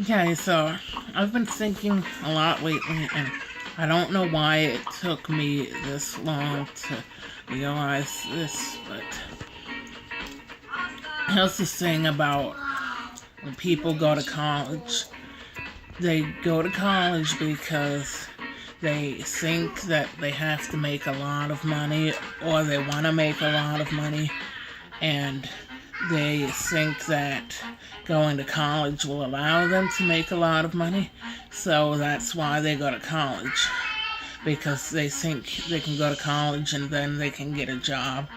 Okay, so I've been thinking a lot lately, and I don't know why it took me this long to realize this, but here's the thing about when people go to college. They go to college because they think that they have to make a lot of money or they want to make a lot of money, and they think that going to college will allow them to make a lot of money. So that's why they go to college, because they think they can go to college and then they can get a job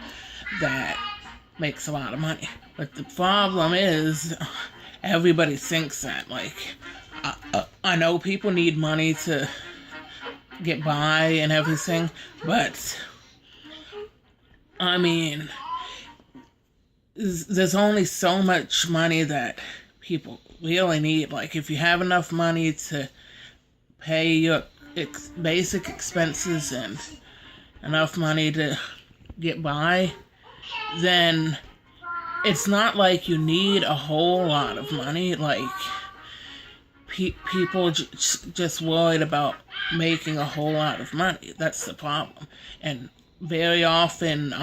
that makes a lot of money. But the problem is, everybody thinks that. Like, I know people need money to get by and everything, but I mean, there's only so much money that people really need. Like, if you have enough money to pay your basic expenses and enough money to get by, then it's not like you need a whole lot of money. Like, people just worried about making a whole lot of money. That's the problem. And very often,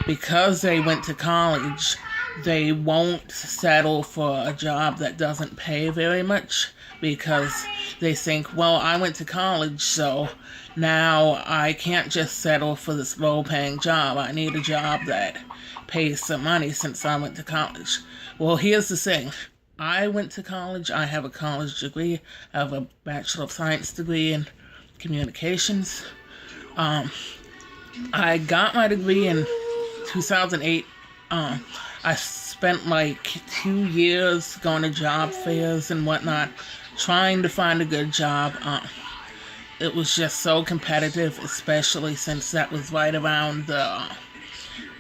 because they went to college, they won't settle for a job that doesn't pay very much, because they think, well, I went to college, so now I can't just settle for this low paying job. I need a job that pays some money since I went to college. Well, here's the thing. I went to college. I have a college degree. I have a Bachelor of Science degree in communications. I got my degree in 2008. I spent like 2 years going to job fairs and whatnot, trying to find a good job. It was just so competitive, especially since that was right around the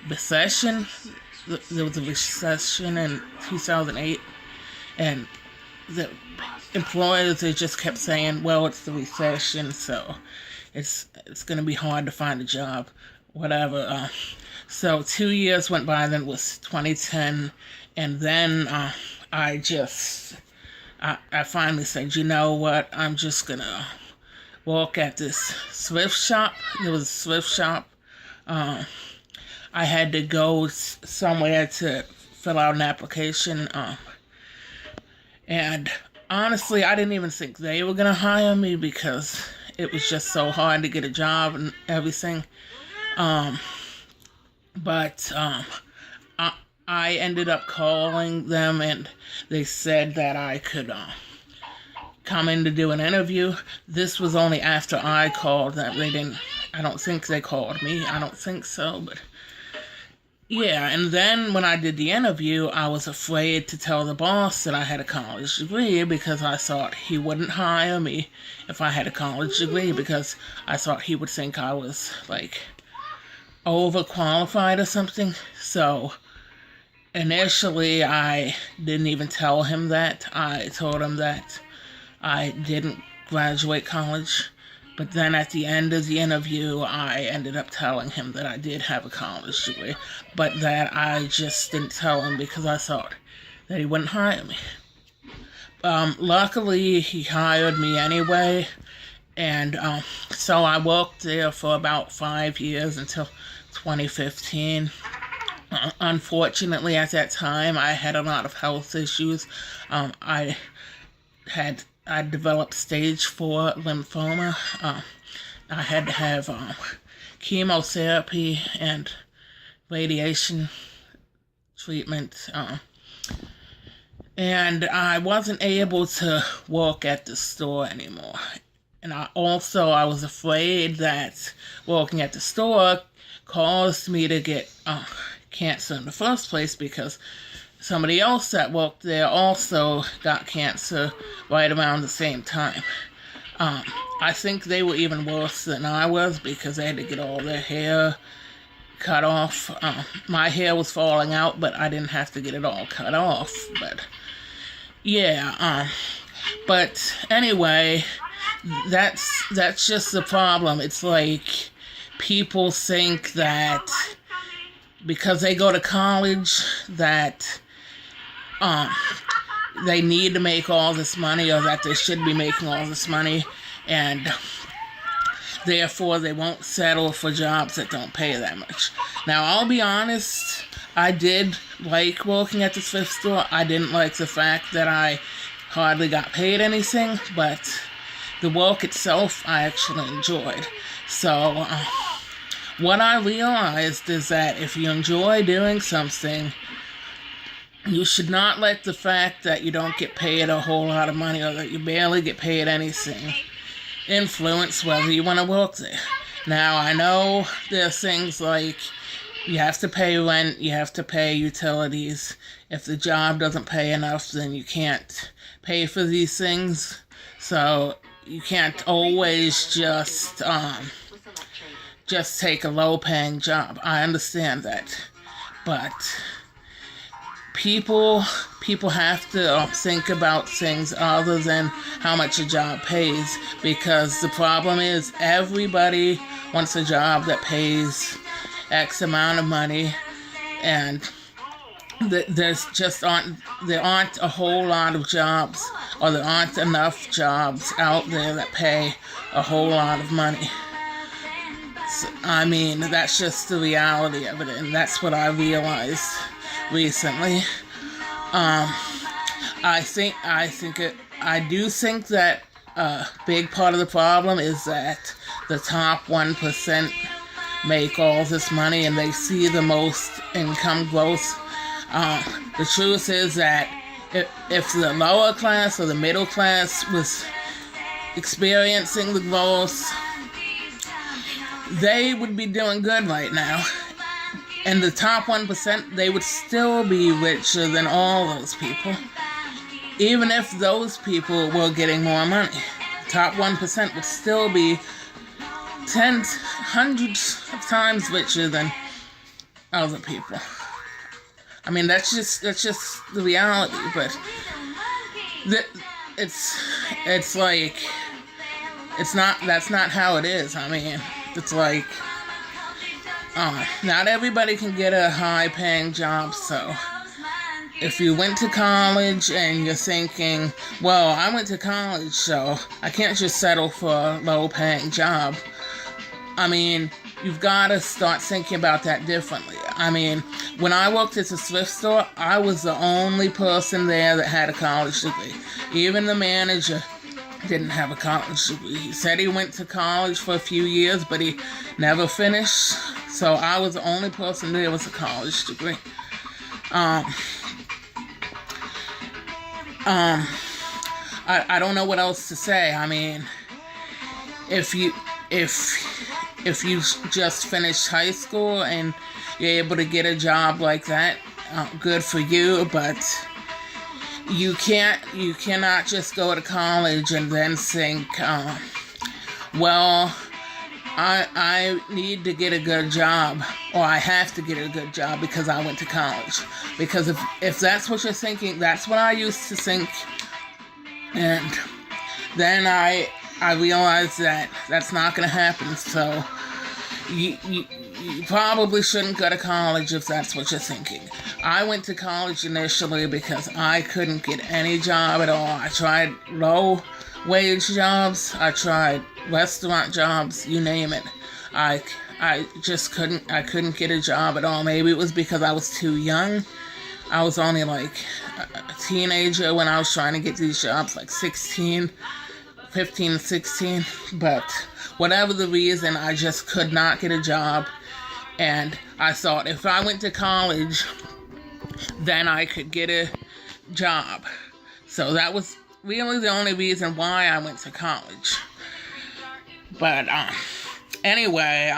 recession. There was a recession in 2008, and the employers, they just kept saying, well, it's the recession, so it's going to be hard to find a job, whatever. So 2 years went by, then it was 2010, and then I finally said, you know what, I'm just going to work at this thrift shop. There was a thrift shop. I had to go somewhere to fill out an application, and honestly, I didn't even think they were going to hire me because it was just so hard to get a job and everything. But I ended up calling them, and they said that I could come in to do an interview. This was only after I called them. I don't think they called me. I don't think so, but yeah. And then when I did the interview, I was afraid to tell the boss that I had a college degree, because I thought he wouldn't hire me if I had a college degree, because I thought he would think I was like overqualified or something. So initially, I didn't even tell him that. I told him that I didn't graduate college. But then at the end of the interview, I ended up telling him that I did have a college degree, but that I just didn't tell him because I thought that he wouldn't hire me. Luckily, he hired me anyway, and so I worked there for about 5 years until 2015. Unfortunately, at that time, I had a lot of health issues. I developed stage 4 lymphoma. I had to have chemotherapy and radiation treatment. And I wasn't able to work at the store anymore. And I was afraid that working at the store caused me to get cancer in the first place, because somebody else that worked there also got cancer right around the same time. I think they were even worse than I was, because they had to get all their hair cut off. My hair was falling out, but I didn't have to get it all cut off. But yeah, but anyway, that's just the problem. It's like people think that because they go to college that they need to make all this money, or that they should be making all this money, and therefore they won't settle for jobs that don't pay that much. Now, I'll be honest, I did like working at the thrift store. I didn't like the fact that I hardly got paid anything, but the work itself I actually enjoyed. So what I realized is that if you enjoy doing something, you should not let the fact that you don't get paid a whole lot of money, or that you barely get paid anything, influence whether you want to work there. Now, I know there's things like you have to pay rent, you have to pay utilities. If the job doesn't pay enough, then you can't pay for these things. So you can't always just take a low-paying job. I understand that, but people have to think about things other than how much a job pays, because the problem is everybody wants a job that pays X amount of money, and there aren't a whole lot of jobs, or there aren't enough jobs out there that pay a whole lot of money. So, I mean, that's just the reality of it, and that's what I realized recently. I do think that a big part of the problem is that the top 1% make all this money and they see the most income growth. The truth is that if the lower class or the middle class was experiencing the growth, they would be doing good right now. And the top 1%, they would still be richer than all those people, even if those people were getting more money. The top 1% would still be tens, hundreds of times richer than other people. I mean, that's just the reality. But it's like that's not how it is. I mean, it's like not everybody can get a high-paying job. So if you went to college and you're thinking, well, I went to college, so I can't just settle for a low-paying job. I mean, you've got to start thinking about that differently. I mean, when I worked at the thrift store, I was the only person there that had a college degree. Even the manager didn't have a college degree. He said he went to college for a few years, but he never finished. So I was the only person there with a college degree. I don't know what else to say. I mean, if you just finished high school and you're able to get a job like that, good for you, but you cannot just go to college and then think, well, I need to get a good job, or I have to get a good job because I went to college. Because if that's what you're thinking, that's what I used to think, and then I realized that that's not going to happen. So you probably shouldn't go to college if that's what you're thinking. I went to college initially because I couldn't get any job at all. I tried low-wage jobs. I tried restaurant jobs. You name it. I just couldn't get a job at all. Maybe it was because I was too young. I was only like a teenager when I was trying to get these jobs, like 15, 16. But whatever the reason, I just could not get a job. And I thought if I went to college, then I could get a job. So that was really the only reason why I went to college. But anyway,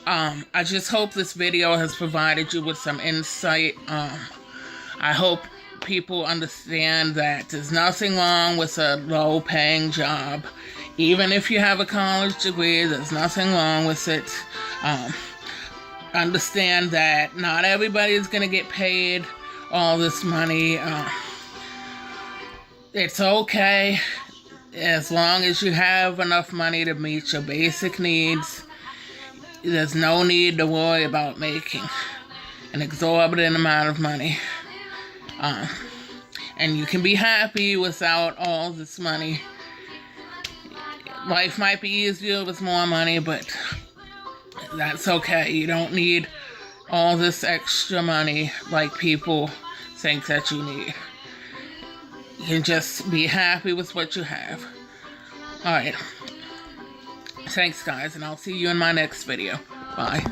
I just hope this video has provided you with some insight. I hope people understand that there's nothing wrong with a low-paying job. Even if you have a college degree, there's nothing wrong with it. Understand that not everybody is going to get paid all this money. It's okay as long as you have enough money to meet your basic needs. There's no need to worry about making an exorbitant amount of money. And you can be happy without all this money. Life might be easier with more money, but that's okay. You don't need all this extra money like people think that you need. You can just be happy with what you have. Alright. Thanks, guys, and I'll see you in my next video. Bye.